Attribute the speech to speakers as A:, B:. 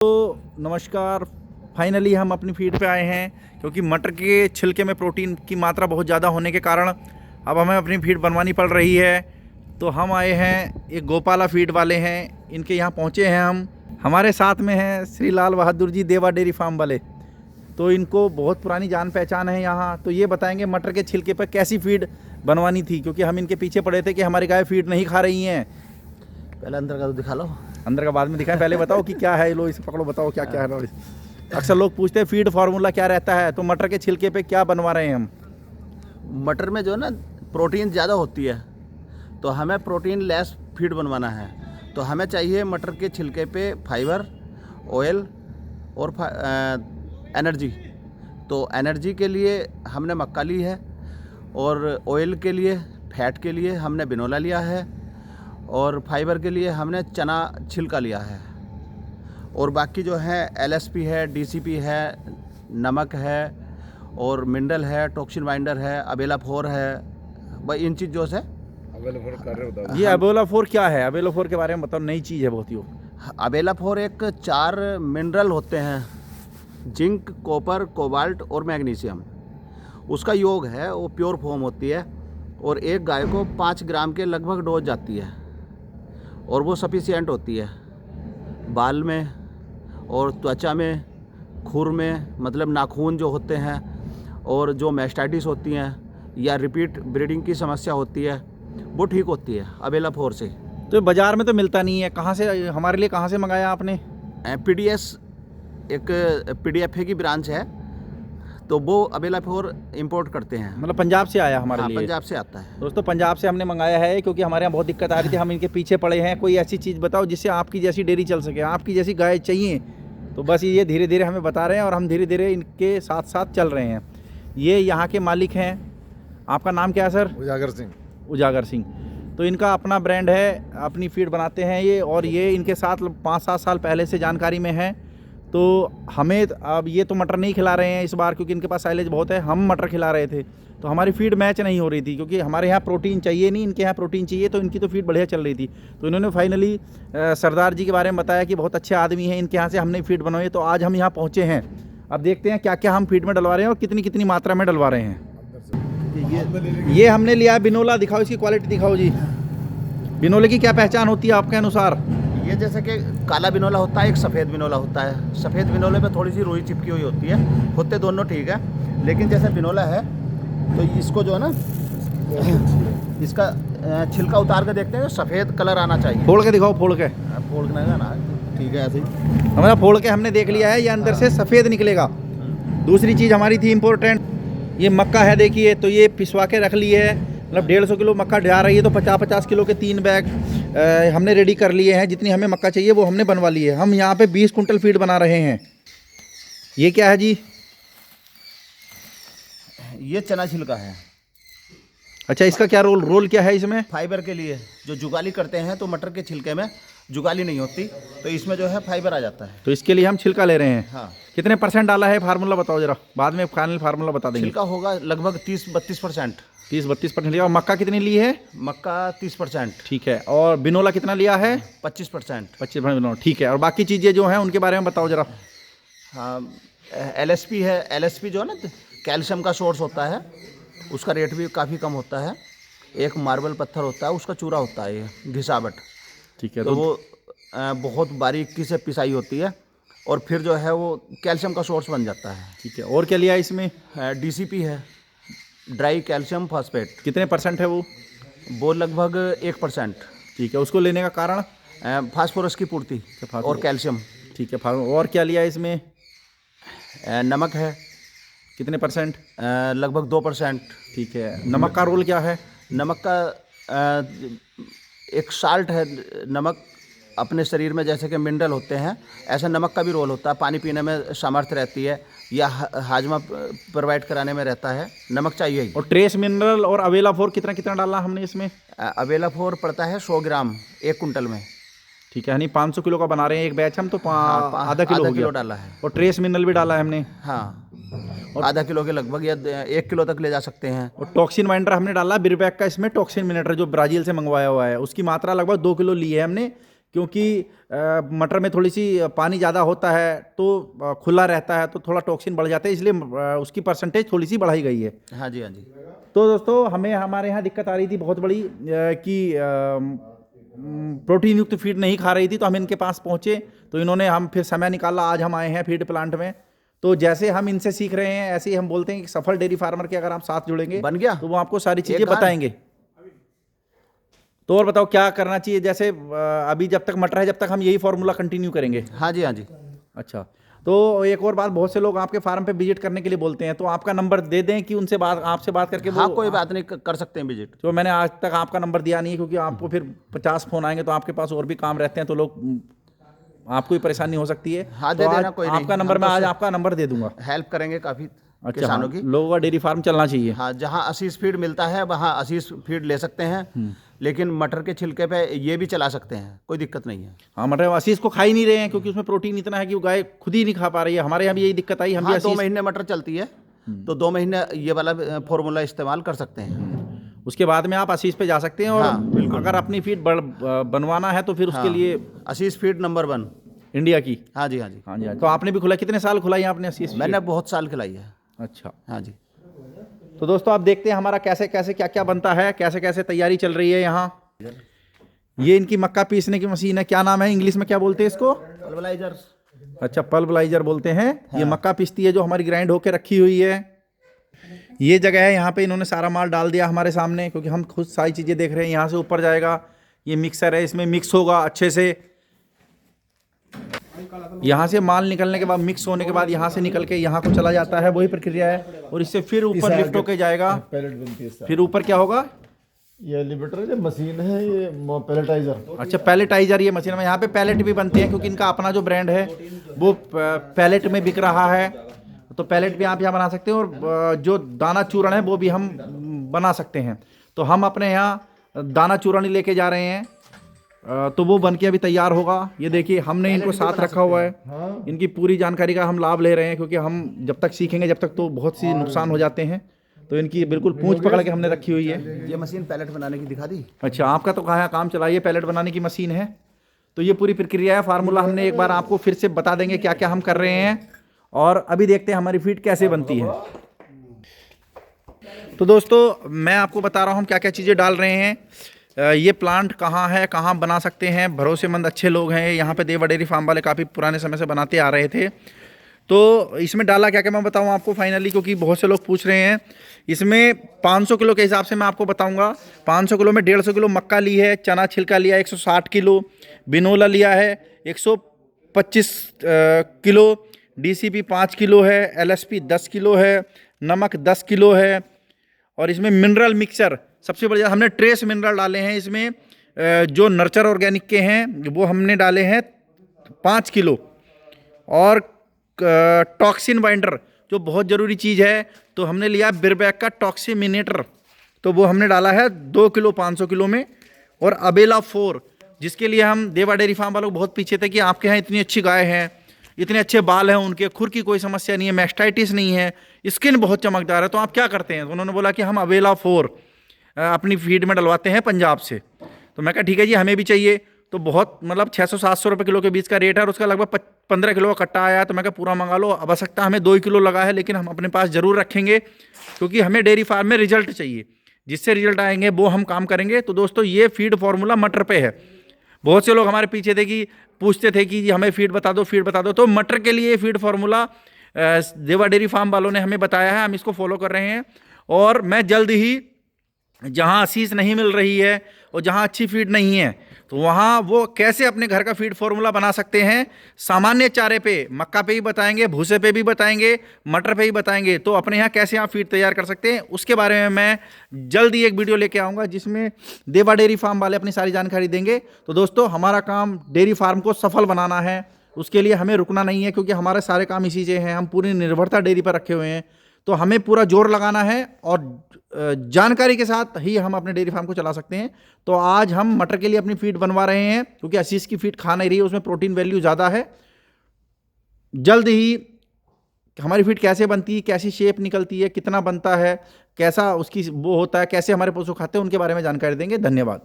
A: तो नमस्कार। फाइनली हम अपनी फीड पे आए हैं क्योंकि मटर के छिलके में प्रोटीन की मात्रा बहुत ज़्यादा होने के कारण अब हमें अपनी फीड बनवानी पड़ रही है। तो हम आए हैं, एक गोपाला फीड वाले हैं, इनके यहाँ पहुँचे हैं हम। हमारे साथ में हैं श्री लाल बहादुर जी, देवा डेयरी फार्म वाले। तो इनको बहुत पुरानी जान पहचान है यहाँ। तो ये बताएंगे मटर के छिलके पर कैसी फीड बनवानी थी, क्योंकि हम इनके पीछे पड़े थे कि हमारी गाय फीड नहीं खा रही हैं।
B: पहले अंदर का तो दिखा लो।
A: अंदर का बाद में दिखाएं, पहले बताओ कि क्या है। लो इसे पकड़ो, बताओ क्या क्या है। लो अक्सर लोग पूछते हैं फीड फार्मूला क्या रहता है, तो मटर के छिलके पे क्या बनवा रहे हैं हम।
B: मटर में जो है ना प्रोटीन ज़्यादा होती है, तो हमें प्रोटीन लेस फीड बनवाना है। तो हमें चाहिए मटर के छिलके पे फाइबर, ऑयल और एनर्जी। तो एनर्जी के लिए हमने मक्का ली है, और ऑयल के लिए, फैट के लिए हमने बिनोला लिया है, और फाइबर के लिए हमने चना छिलका लिया है। और बाकी जो है एलएसपी है, डीसीपी है, नमक है, और मिनरल है, टॉक्सिन बाइंडर है, अबेला 4 है। भाई इन चीज़ों से
A: ये अबेला 4 क्या है? अबेला 4 के बारे में बताओ, नई चीज़ है बहुत ही।
B: अबेला 4 एक 4 मिनरल होते हैं, जिंक, कॉपर, कोबाल्ट और मैग्नीशियम। उसका योग है, वो प्योर फॉर्म होती है, और एक गाय को 5 ग्राम के लगभग डोज जाती है, और वो सफिशिएंट होती है बाल में और त्वचा में, खुर में, मतलब नाखून जो होते हैं, और जो मैस्टाइटिस होती हैं या रिपीट ब्रीडिंग की समस्या होती है, वो ठीक होती है अबेला 4 से।
A: तो बाज़ार में तो मिलता नहीं है, कहाँ से हमारे लिए कहाँ से मंगाया आपने?
B: पीडीएस एक पीडीएफए की ब्रांच है, तो वो अबेला 4 इंपोर्ट करते हैं।
A: मतलब पंजाब से आया हमारे लिए?
B: पंजाब से आता है
A: दोस्तों, पंजाब से हमने मंगाया है, क्योंकि हमारे यहाँ बहुत दिक्कत आ रही थी, हम इनके पीछे पड़े हैं। कोई ऐसी चीज़ बताओ जिससे आपकी जैसी डेयरी चल सके, आपकी जैसी गाय चाहिए। तो बस ये धीरे धीरे हमें बता रहे हैं, और हम धीरे धीरे इनके साथ साथ चल रहे हैं। ये यहाँ के मालिक हैं। आपका नाम क्या है सर?
C: उजागर सिंह।
A: उजागर सिंह। तो इनका अपना ब्रांड है, अपनी फीड बनाते हैं ये, और ये इनके साथ 5-7 साल पहले से जानकारी में है। तो हमें अब ये तो मटर नहीं खिला रहे हैं इस बार, क्योंकि इनके पास साइलेज बहुत है। हम मटर खिला रहे थे, तो हमारी फीड मैच नहीं हो रही थी, क्योंकि हमारे यहाँ प्रोटीन चाहिए नहीं, इनके यहाँ प्रोटीन चाहिए। तो इनकी तो फीड बढ़िया चल रही थी। तो इन्होंने फाइनली सरदार जी के बारे में बताया कि बहुत अच्छे आदमी हैं, इनके यहाँ से हमने फीड बनवाई। तो आज हम यहाँ पहुँचे हैं। अब देखते हैं क्या क्या हम फीड में डलवा रहे हैं और कितनी कितनी मात्रा में डलवा रहे हैं। ये हमने लिया है बिनोला। दिखाओ इसकी क्वालिटी, दिखाओ जी। बिनोले की क्या पहचान होती है आपके अनुसार?
B: ये जैसे कि काला बिनोला होता है, एक सफ़ेद बिनोला होता है। सफ़ेद बिनोले पे थोड़ी सी रुई चिपकी हुई होती है, होते दोनों ठीक है। लेकिन जैसे बिनोला है, तो इसको जो है ना, इसका छिलका उतार के देखते हैं, सफ़ेद कलर आना चाहिए।
A: फोड़ के दिखाओ, फोड़ के।
B: फोड़ना है ना, ठीक है, ऐसे ही
A: हमारा फोड़ के हमने देख लिया है, ये अंदर से सफ़ेद निकलेगा। दूसरी चीज़ हमारी थी इम्पोर्टेंट, ये मक्का है, देखिए। तो ये पिसवा के रख लिए है, मतलब 150 किलो मक्का ढा रही है, तो 50-50 किलो के 3 बैग हमने रेडी कर लिए हैं। जितनी हमें मक्का चाहिए वो हमने बनवा ली है। हम यहाँ पे 20 कुंटल फीड बना रहे हैं। ये क्या है जी?
B: ये चना छिलका है।
A: अच्छा, इसका क्या रोल क्या है इसमें?
B: फाइबर के लिए जो जुगाली करते हैं, तो मटर के छिलके में जुगाली नहीं होती, तो इसमें जो है फाइबर आ जाता है।
A: तो इसके लिए हम छिलका ले रहे हैं।
B: हाँ।
A: कितने % डाला है फार्मूला बताओ जरा, बाद में फाइनल फार्मूला बता देंगे।
B: छिलका होगा लगभग 30-32%।
A: 30-32% लिया। और मक्का कितनी ली है?
B: मक्का 30%।
A: ठीक है। और बिनोला कितना लिया है?
B: 25%।
A: 25% बिनोला, ठीक है। और बाकी चीज़ें जो हैं उनके बारे में बताओ जरा।
B: हाँ, एलएसपी है। एलएसपी जो है ना, कैल्शियम का सोर्स होता है, उसका रेट भी काफ़ी कम होता है। एक मार्बल पत्थर होता है, उसका चूरा होता है, ये घिसावट।
A: ठीक है।
B: तो वो बहुत बारीकी से पिसाई होती है, और फिर जो है वो कैल्शियम का सोर्स बन जाता है।
A: ठीक है। और क्या लिया है इसमें?
B: डीसीपी है, ड्राई कैल्शियम फॉस्फेट।
A: कितने % है वो?
B: वो लगभग 1%।
A: ठीक है। उसको लेने का कारण?
B: फास्फोरस की पूर्ति और कैल्शियम।
A: ठीक है। और क्या लिया है इसमें?
B: नमक है।
A: कितने %?
B: लगभग 2%।
A: ठीक है। नमक का रोल क्या है?
B: नमक का एक साल्ट है। नमक अपने शरीर में जैसे कि मिनरल होते हैं, ऐसे नमक का भी रोल होता है। पानी पीने में सामर्थ्य रहती है, या हाजमा प्रोवाइड कराने में रहता है। नमक चाहिए ही।
A: और ट्रेस मिनरल और अवेला 4 कितना कितना डाला हमने इसमें?
B: अवेला 4 पड़ता है 100 ग्राम 1 कुंटल में।
A: ठीक है। यानी 500 किलो का बना रहे हैं एक बैच हम, तो आधा किलो
B: डाला है।
A: और ट्रेस मिनरल भी डाला है हमने।
B: हाँ, और आधा किलो के लगभग, या 1 किलो तक ले जा सकते हैं।
A: और टॉक्सिन माइंडर हमने डाला बिरबैक का, इसमें टॉक्सिन मिनेटर जो ब्राज़ील से मंगवाया हुआ है, उसकी मात्रा लगभग 2 किलो ली है हमने। क्योंकि मटर में थोड़ी सी पानी ज़्यादा होता है तो खुला रहता है तो थोड़ा टॉक्सिन बढ़ जाता है, इसलिए उसकी परसेंटेज थोड़ी सी बढ़ाई गई है।
B: हाँ जी, हाँ जी।
A: तो दोस्तों हमें हमारे यहाँ दिक्कत आ रही थी बहुत बड़ी कि प्रोटीन युक्त फीड नहीं खा रही थी, तो हम इनके पास पहुँचे तो इन्होंने हम फिर समय निकाला, आज हम आए हैं फीड प्लांट में। तो जैसे हम इनसे सीख रहे हैं ऐसे ही हम बोलते हैं कि सफल डेयरी फार्मर के अगर आप साथ जुड़ेंगे
B: बन गया
A: तो वो आपको सारी चीज़ें बताएंगे। तो और बताओ क्या करना चाहिए? जैसे अभी जब तक मटर है जब तक हम यही फॉर्मूला कंटिन्यू करेंगे?
B: हाँ जी, हाँ जी।
A: अच्छा, तो एक और बात, बहुत से लोग आपके फार्म पे विजिट करने के लिए बोलते हैं, तो आपका नंबर दे दें कि उनसे आपसे बात करके
B: हाँ,
A: वो
B: कोई बात नहीं, कर सकते हैं विजिट।
A: तो मैंने आज तक आपका नंबर दिया नहीं है क्योंकि आपको फिर 50 फ़ोन आएंगे तो आपके पास और भी काम रहते हैं तो लोग आपको भी परेशानी हो सकती है।
B: हाँ,
A: तो
B: दे
A: आज
B: देना, कोई नहीं।
A: आपका नंबर मैं आज आपका नंबर दे दूंगा।
B: हेल्प करेंगे काफ़ी
A: अच्छा,
B: किसानों
A: हाँ,
B: की।
A: लोगों का डेयरी फार्म चलना चाहिए।
B: हाँ, जहाँ असीस फीड मिलता है वहाँ असीस फीड ले सकते हैं, लेकिन मटर के छिलके पे ये भी चला सकते हैं, कोई दिक्कत नहीं है।
A: हाँ, मटर असीस को खा ही नहीं रहे हैं क्योंकि उसमें प्रोटीन इतना है कि वो गाय खुद ही नहीं खा पा रही है। हमारे यहाँ भी यही दिक्कत आई, हम भी
B: हाँ, 2
A: असीस
B: महीने मटर चलती है तो 2 महीने ये वाला फॉर्मूला इस्तेमाल कर सकते हैं।
A: उसके बाद में आप असीस पे जा सकते हैं। और
B: हाँ, बिल्कुल।
A: अगर अपनी फीड बनवाना है तो फिर उसके
B: हाँ,
A: लिए
B: असीस फीड नंबर 1
A: इंडिया की।
B: हाँ जी, हाँ जी।
A: हाँ जी, हाँ। तो आपने भी खुला, कितने साल खुलाई है आपने असीस फीड?
B: मैंने बहुत साल खिलाई है।
A: अच्छा,
B: हाँ जी।
A: तो दोस्तों आप देखते हैं हमारा कैसे कैसे क्या क्या बनता है, कैसे कैसे तैयारी चल रही है यहाँ। ये इनकी मक्का पीसने की मशीन है, क्या नाम है इंग्लिश में, क्या बोलते हैं इसको?
B: पल्वराइजर।
A: अच्छा, पल्वराइजर बोलते हैं। ये मक्का पीसती है जो हमारी ग्राइंड होके रखी हुई है। ये जगह है, यहाँ पे इन्होंने सारा माल डाल दिया हमारे सामने क्योंकि हम खुद सारी चीज़ें देख रहे हैं। यहाँ से ऊपर जाएगा, ये मिक्सर है, इसमें मिक्स होगा अच्छे से। यहाँ से माल निकलने के बाद, मिक्स होने के बाद यहाँ से निकल के यहाँ को चला जाता है, वही प्रक्रिया है। और इससे फिर ऊपर लिफ्ट होके जाएगा,
C: पैलेट बनती है।
A: फिर ऊपर क्या होगा?
C: ये एलिवेटर जो मशीन है, ये पैलेटाइजर।
A: अच्छा, पैलेटाइजर ये मशीन में। यहाँ पे पैलेट भी बनते हैं क्योंकि इनका अपना जो ब्रांड है वो पैलेट में बिक रहा है, तो पैलेट भी आप यहाँ बना सकते हैं। और जो दाना चूर्ण है वो भी हम बना सकते हैं। तो हम अपने यहाँ दाना चूर्ण ही लेके जा रहे हैं, तो वो बन के अभी तैयार होगा। ये देखिए हमने इनको साथ रखा हुआ है।
C: हाँ।
A: इनकी पूरी जानकारी का हम लाभ ले रहे हैं क्योंकि हम जब तक सीखेंगे जब तक तो बहुत सी नुकसान हो जाते हैं। तो इनकी बिल्कुल पूंछ पकड़ के हमने रखी हुई है।
B: ये मशीन पैलेट बनाने की दिखा दी।
A: अच्छा, आपका तो कहाँ काम चलाइए, पैलेट बनाने की मशीन है। तो ये पूरी प्रक्रिया है, फार्मूला हमने एक बार आपको फिर से बता देंगे क्या क्या हम कर रहे हैं। और अभी देखते हैं हमारी फीड कैसे बनती है। तो दोस्तों मैं आपको बता रहा हूँ हम क्या क्या चीज़ें डाल रहे हैं। ये प्लांट कहाँ है, कहाँ बना सकते हैं, भरोसेमंद अच्छे लोग हैं यहाँ पे, देवा डेयरी फार्म वाले काफ़ी पुराने समय से बनाते आ रहे थे। तो इसमें डाला क्या क्या मैं बताऊँ आपको फाइनली, क्योंकि बहुत से लोग पूछ रहे हैं। इसमें 500 किलो के हिसाब से मैं आपको बताऊंगा। 500 किलो में 150 किलो मक्का ली है, चना छिलका लिया 160 किलो, बिनोला लिया है 125 किलो, DCP 5 किलो है, LSP 10 किलो है, नमक 10 किलो है। और इसमें मिनरल मिक्सचर सबसे बढ़िया हमने ट्रेस मिनरल डाले हैं इसमें, जो नर्चर ऑर्गेनिक के हैं वो हमने डाले हैं 5 किलो। और टॉक्सिन बाइंडर जो बहुत ज़रूरी चीज़ है, तो हमने लिया बिरबैक का टॉक्सीमिनेटर, तो वो हमने डाला है 2 किलो 500 किलो में। और अबेला 4, जिसके लिए हम देवा डेयरी फार्म वालों बहुत पीछे थे कि आपके यहाँ इतनी अच्छी गाय हैं, इतने अच्छे बाल हैं उनके, खुर की कोई समस्या नहीं है, मैस्टाइटिस नहीं है, स्किन बहुत चमकदार है, तो आप क्या करते हैं? तो उन्होंने बोला कि हम अबेला 4 अपनी फीड में डलवाते हैं पंजाब से। तो मैं कहा ठीक है जी, हमें भी चाहिए। तो बहुत मतलब 600-700 रुपये किलो के बीच का रेट है और उसका लगभग 15 किलो का कट्टा आया। तो मैं कहा पूरा मंगा लो। आवश्यकता हमें 2 किलो लगा है, लेकिन हम अपने पास ज़रूर रखेंगे क्योंकि हमें डेयरी फार्म में रिजल्ट चाहिए। जिससे रिजल्ट आएंगे वो हम काम करेंगे। तो दोस्तों ये फीड फार्मूला मटर पे है। बहुत से लोग हमारे पीछे थे कि पूछते थे कि हमें फीड बता दो, फीड बता दो। तो मटर के लिए फीड फार्मूला देवा डेयरी फार्म वालों ने हमें बताया है, हम इसको फॉलो कर रहे हैं। और मैं जल्द ही जहाँ असीस नहीं मिल रही है और जहाँ अच्छी फीड नहीं है, तो वहाँ वो कैसे अपने घर का फीड फार्मूला बना सकते हैं, सामान्य चारे पे, मक्का पे भी बताएंगे, भूसे पे भी बताएंगे, मटर पे भी बताएंगे। तो अपने यहाँ कैसे आप फीड तैयार कर सकते हैं उसके बारे में मैं जल्द ही एक वीडियो लेके आऊँगा जिसमें देवा डेयरी फार्म वाले अपनी सारी जानकारी देंगे। तो दोस्तों हमारा काम डेयरी फार्म को सफल बनाना है, उसके लिए हमें रुकना नहीं है क्योंकि हमारे सारे काम इसी से हैं। हम पूरी निर्भरता डेयरी पर रखे हुए हैं, तो हमें पूरा जोर लगाना है और जानकारी के साथ ही हम अपने डेयरी फार्म को चला सकते हैं। तो आज हम मटर के लिए अपनी फीड बनवा रहे हैं क्योंकि असीस की फीड खा नहीं रही है, उसमें प्रोटीन वैल्यू ज़्यादा है। जल्द ही हमारी फीड कैसे बनती है, कैसी शेप निकलती है, कितना बनता है, कैसा उसकी वो होता है, कैसे हमारे पशु खाते हैं, उनके बारे में जानकारी देंगे। धन्यवाद।